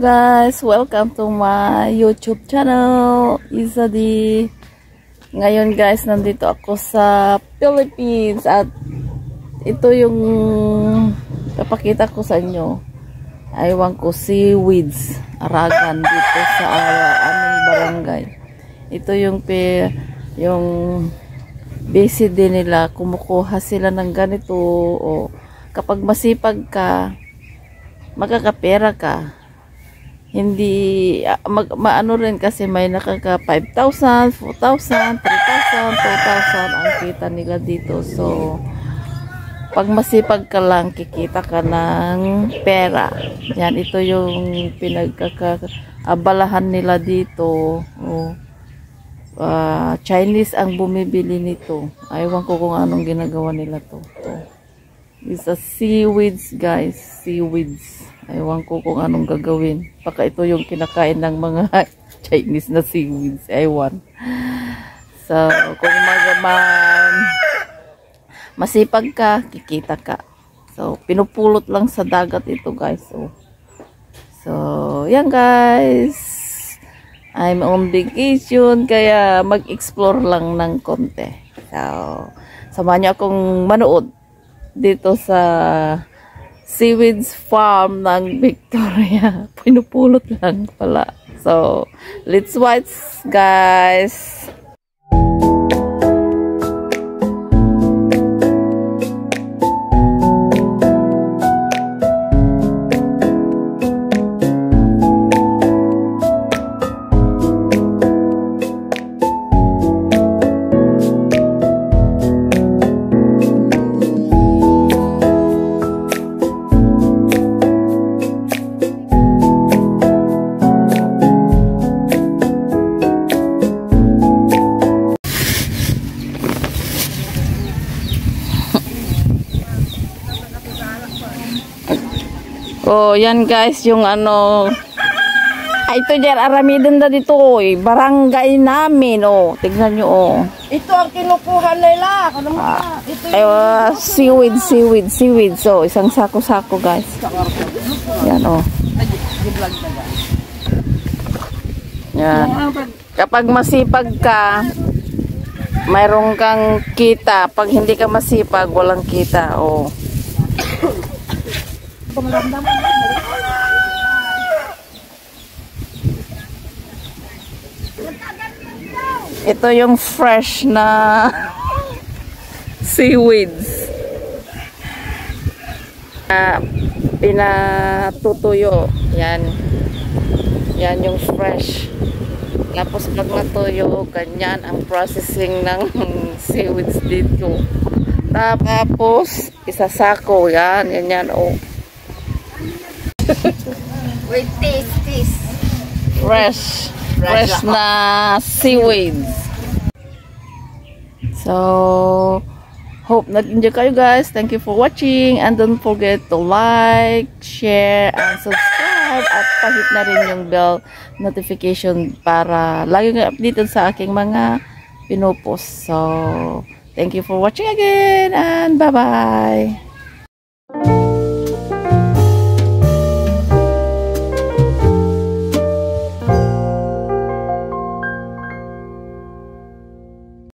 guys, welcome to my YouTube channel, Izadi. Ngayon guys, nandito ako sa Philippines at ito yung papakita ko sa inyo. Aywan ko, seaweeds, aragan dito sa aming barangay. Ito yung basic din nila, kumukuha sila ng ganito o kapag masipag ka, magkakapera ka. Hindi maano rin kasi may nakaka 5,000, 4,000, 3,000, 4,000 ang kita nila dito. So pag masipag ka lang, kikita ka ng pera. Yan, ito yung pinagkakaabalahan nila dito. Chinese ang bumibili nito. Aywan ko kung anong ginagawa nila to. It's a seaweeds guys, seaweeds. Aywan ko kung anong gagawin. Baka ito yung kinakain ng mga Chinese na seaweeds. Aywan. So, kung masipag ka, kikita ka. So, pinupulot lang sa dagat ito guys. So yan guys. I'm on vacation, kaya mag-explore lang ng konti. So, samahan niyo akong manood dito sa seaweeds farm ng Victoria. Pinupulot lang pala. So, let's watch guys. Oh, yan guys, yung ano. Ito dyan, aramidin na dito, barangay namin, tignan nyo, Ito ang kinukuha nila. Ito seaweed. So, isang sako-sako guys. Yan, Yan. Kapag masipag ka, mayroon kang kita. Pag hindi ka masipag, walang kita, Ito yung fresh na seaweeds. Pinatutuyo. Yan. Yan yung fresh. Tapos pag natuyo, ganyan ang processing ng seaweeds dito. Tapos isasako. Yan. Wait, taste. Fresh na seaweeds. So, hope nag-enjoy kayo guys. Thank you for watching and don't forget to like, share, and subscribe at pahit na rin yung bell notification para lagi kayo updated sa aking mga pinupost. So, thank you for watching again and bye-bye.